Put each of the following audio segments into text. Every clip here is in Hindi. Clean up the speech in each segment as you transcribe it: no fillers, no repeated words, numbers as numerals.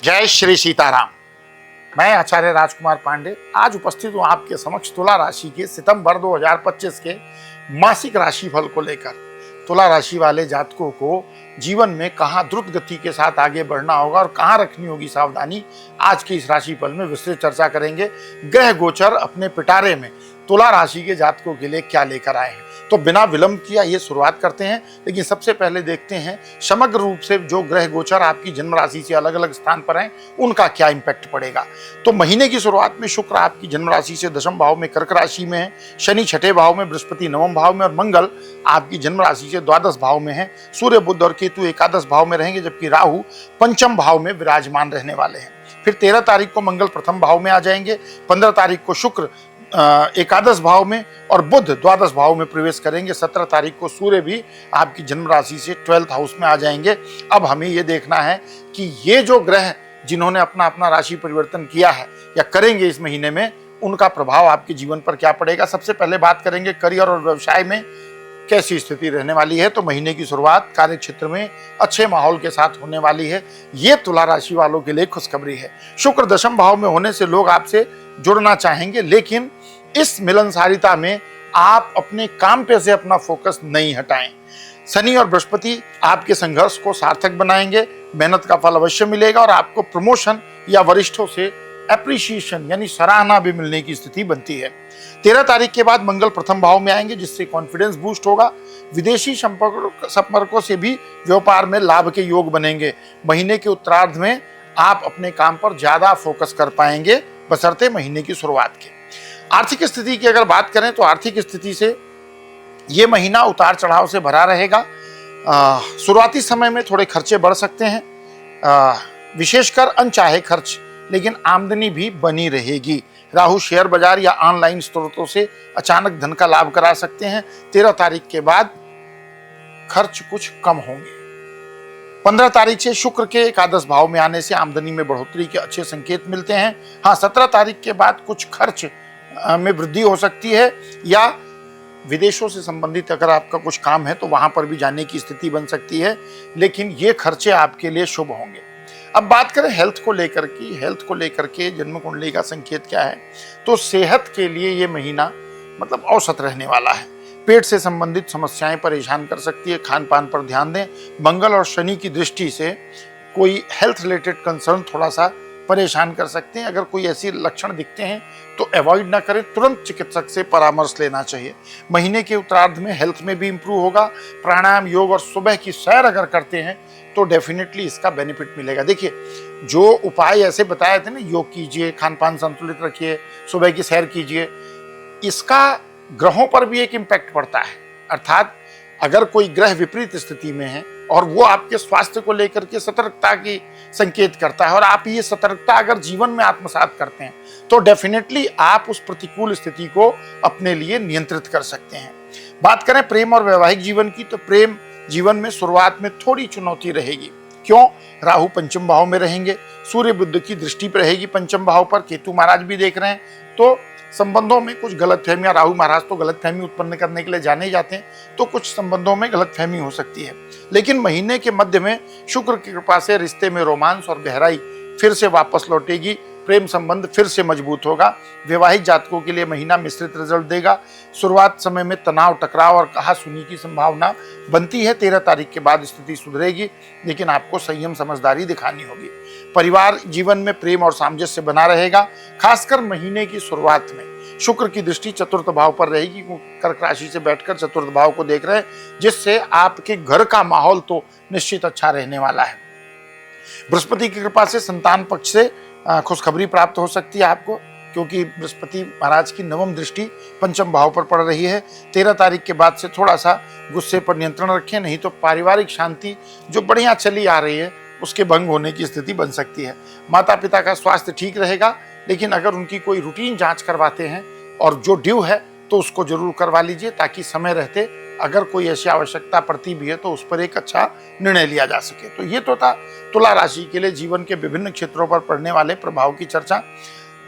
जय श्री सीताराम। मैं आचार्य राजकुमार पांडे आज उपस्थित हूँ आपके समक्ष तुला राशि के सितंबर 2025 के मासिक राशिफल को लेकर। तुला राशि वाले जातकों को जीवन में कहाँ द्रुत गति के साथ आगे बढ़ना होगा और कहाँ रखनी होगी सावधानी, आज के इस राशिफल में विस्तृत चर्चा करेंगे। ग्रह गोचर अपने पिटारे में तुला राशि के जातकों के लिए क्या लेकर आए हैं, तो बिना विलंब किया ये शुरुआत करते हैं। लेकिन सबसे पहले देखते हैं समग्र रूप से जो ग्रह गोचर आपकी जन्म राशि से अलग अलग स्थान पर हैं उनका क्या इंपैक्ट पड़ेगा। तो महीने की शुरुआत में शुक्र आपकी जन्म राशि से दशम भाव में कर्क राशि में है, शनि छठे भाव में, बृहस्पति नवम भाव में और मंगल आपकी जन्म राशि से द्वादश भाव में है। सूर्य बुध और केतु एकादश भाव में रहेंगे, जबकि राहु पंचम भाव में विराजमान रहने वाले हैं। फिर 13 तारीख को मंगल प्रथम भाव में आ जाएंगे, 15 तारीख को शुक्र एकादश भाव में और बुध द्वादश भाव में प्रवेश करेंगे। 17 तारीख को सूर्य भी आपकी जन्म राशि से 12th हाउस में आ जाएंगे। अब हमें ये देखना है कि ये जो ग्रह जिन्होंने अपना अपना राशि परिवर्तन किया है या करेंगे इस महीने में, उनका प्रभाव आपके जीवन पर क्या पड़ेगा। सबसे पहले बात करेंगे करियर और व्यवसाय में कैसी स्थिति रहने वाली है। तो महीने की शुरुआत कार्य क्षेत्र में अच्छे माहौल के साथ होने वाली है। ये तुला राशि वालों के लिए खुशखबरी है। शुक्र दशम भाव में होने से लोग आपसे जुड़ना चाहेंगे, लेकिन इस मिलनसारिता में आप अपने काम पे से अपना फोकस नहीं हटाएं। शनि और बृहस्पति आपके संघर्ष को सार्थक बनाएंगे, मेहनत का फल अवश्य मिलेगा और आपको प्रमोशन या वरिष्ठों से एप्रिसिएशन यानी सराहना भी मिलने की स्थिति बनती है। 13 तारीख के बाद मंगल प्रथम भाव में आएंगे, जिससे कॉन्फिडेंस बूस्ट होगा। विदेशी संपर्कों से भी व्यापार में लाभ के योग बनेंगे। महीने के उत्तरार्ध में आप अपने काम पर ज्यादा फोकस कर पाएंगे, बशर्ते महीने की शुरुआत के। आर्थिक स्थिति की अगर बात करें तो आर्थिक स्थिति से ये महीना उतार चढ़ाव से भरा रहेगा। शुरुआती समय में थोड़े खर्चे बढ़ सकते हैं, विशेषकर अनचाहे खर्च, लेकिन आमदनी भी बनी रहेगी। राहु शेयर बाजार या ऑनलाइन स्रोतों से अचानक धन का लाभ करा सकते हैं। 13 तारीख के बाद खर्च कुछ कम होंगे। 15 तारीख से शुक्र के एकादश भाव में आने से आमदनी में बढ़ोतरी के अच्छे संकेत मिलते हैं। हाँ, 17 तारीख के बाद कुछ खर्च में वृद्धि हो सकती है, या विदेशों से संबंधित अगर आपका कुछ काम है तो वहां पर भी जाने की स्थिति बन सकती है, लेकिन ये खर्चे आपके लिए शुभ होंगे। अब बात करें हेल्थ को लेकर के जन्म कुंडली का संकेत क्या है, तो सेहत के लिए ये महीना मतलब औसत रहने वाला है। पेट से संबंधित समस्याएं परेशान कर सकती है, खान पान पर ध्यान दें। मंगल और शनि की दृष्टि से कोई हेल्थ रिलेटेड कंसर्न थोड़ा सा परेशान कर सकते हैं। अगर कोई ऐसी लक्षण दिखते हैं तो अवॉइड ना करें, तुरंत चिकित्सक से परामर्श लेना चाहिए। महीने के उत्तरार्ध में हेल्थ में भी इंप्रूव होगा। प्राणायाम, योग और सुबह की सैर अगर करते हैं तो डेफिनेटली इसका बेनिफिट मिलेगा। देखिए, जो उपाय ऐसे बताए थे ना, योग कीजिए, खान पान संतुलित रखिए, सुबह की सैर कीजिए, इसका ग्रहों पर भी एक इम्पैक्ट पड़ता है। अर्थात अगर कोई ग्रह विपरीत स्थिति में है और वो आपके स्वास्थ्य को लेकर के सतर्कता की संकेत करता है और आप ये सतर्कता अगर जीवन में आत्मसात करते हैं तो डेफिनेटली आप उस प्रतिकूल स्थिति को अपने लिए नियंत्रित कर सकते हैं। बात करें प्रेम और वैवाहिक जीवन की, तो प्रेम जीवन में शुरुआत में थोड़ी चुनौती रहेगी। क्यों? राहु पंचम भाव में रहेंगे, सूर्य बुध की दृष्टि पर रहेगी पंचम भाव पर, केतु महाराज भी देख रहे हैं, तो संबंधों में कुछ गलतफहमियां, राहु महाराज तो गलतफहमी उत्पन्न करने के लिए जाने ही जाते हैं, तो कुछ संबंधों में गलतफहमी हो सकती है। लेकिन महीने के मध्य में शुक्र की कृपा से रिश्ते में रोमांस और गहराई फिर से वापस लौटेगी, प्रेम संबंध फिर से मजबूत होगा। वैवाहिक जातकों के लिए महीना मिश्रित रिजल्ट देगा। शुरुआत समय में तनाव, टकराव और कहा-सुनी की संभावना बनती है। 13 तारीख के बाद स्थिति सुधरेगी, लेकिन आपको संयम समझदारी दिखानी होगी। परिवार जीवन में प्रेम और सामंजस्य बना रहेगा। खासकर महीने की शुरुआत में शुक्र की दृष्टि चतुर्थ भाव पर रहेगी, कर्क राशि से बैठकर चतुर्थ भाव को देख रहे हैं, जिससे आपके घर का माहौल तो निश्चित अच्छा रहने वाला है। बृहस्पति की कृपा से संतान पक्ष से खुशखबरी प्राप्त हो सकती है आपको, क्योंकि बृहस्पति महाराज की नवम दृष्टि पंचम भाव पर पड़ रही है। 13 तारीख के बाद से थोड़ा सा गुस्से पर नियंत्रण रखें, नहीं तो पारिवारिक शांति जो बढ़िया चली आ रही है उसके भंग होने की स्थिति बन सकती है। माता पिता का स्वास्थ्य ठीक रहेगा, लेकिन अगर उनकी कोई रूटीन जांच करवाते हैं और जो ड्यू है तो उसको जरूर करवा लीजिए, ताकि समय रहते अगर कोई ऐसी आवश्यकता पड़ती भी है तो उस पर एक अच्छा निर्णय लिया जा सके। तो ये तो था तुला राशि के लिए जीवन के विभिन्न क्षेत्रों पर पड़ने वाले प्रभाव की चर्चा।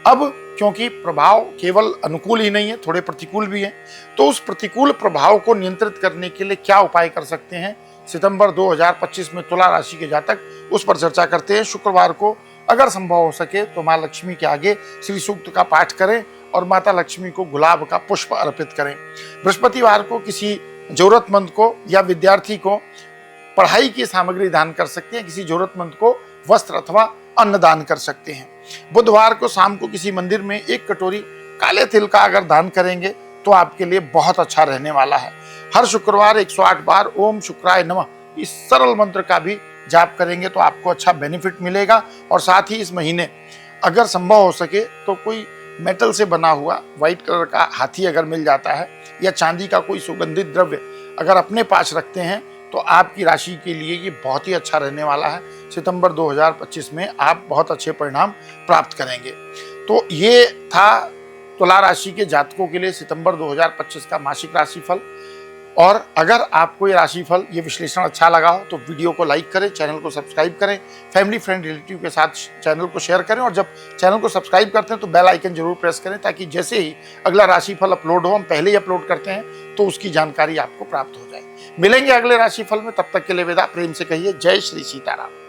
अब क्योंकि प्रभाव केवल अनुकूल ही नहीं है, थोड़े प्रतिकूल भी हैं, तो उस प्रतिकूल प्रभाव को नियंत्रित करने के लिए क्या उपाय कर सकते हैं सितंबर 2025 में तुला राशि के जातक, उस पर चर्चा करते हैं। शुक्रवार को अगर संभव हो सके तो माँ लक्ष्मी के आगे श्री सूक्त का पाठ करें और माता लक्ष्मी को गुलाब का पुष्प अर्पित करें। बृहस्पतिवार को किसी जरूरतमंद को या विद्यार्थी को पढ़ाई की सामग्री दान कर सकते हैं, किसी जरूरतमंद को वस्त्र अथवा अन्न दान कर सकते हैं। बुधवार को शाम को किसी मंदिर में 1 कटोरी काले तिल का अगर दान करेंगे तो आपके लिए बहुत अच्छा रहने वाला है। हर शुक्रवार 108 बार ओम शुक्राय नमः इस सरल मंत्र का भी जाप करेंगे तो आपको अच्छा बेनिफिट मिलेगा। और साथ ही इस महीने अगर संभव हो सके तो कोई मेटल से बना हुआ व्हाइट कलर का हाथी अगर मिल जाता है या चांदी का कोई सुगंधित द्रव्य अगर अपने पास रखते हैं तो आपकी राशि के लिए ये बहुत ही अच्छा रहने वाला है। सितंबर 2025 में आप बहुत अच्छे परिणाम प्राप्त करेंगे। तो ये था तुला राशि के जातकों के लिए सितंबर 2025 का मासिक राशिफल। और अगर आपको ये राशिफल, ये विश्लेषण अच्छा लगा हो तो वीडियो को लाइक करें, चैनल को सब्सक्राइब करें, फैमिली फ्रेंड रिलेटिव के साथ चैनल को शेयर करें। और जब चैनल को सब्सक्राइब करते हैं तो बेल आइकन जरूर प्रेस करें ताकि जैसे ही अगला राशिफल अपलोड हो, हम पहले ही अपलोड करते हैं तो उसकी जानकारी आपको प्राप्त हो जाए। मिलेंगे अगले राशिफल में, तब तक के लिए विदा। प्रेम से कहिए जय श्री सीताराम।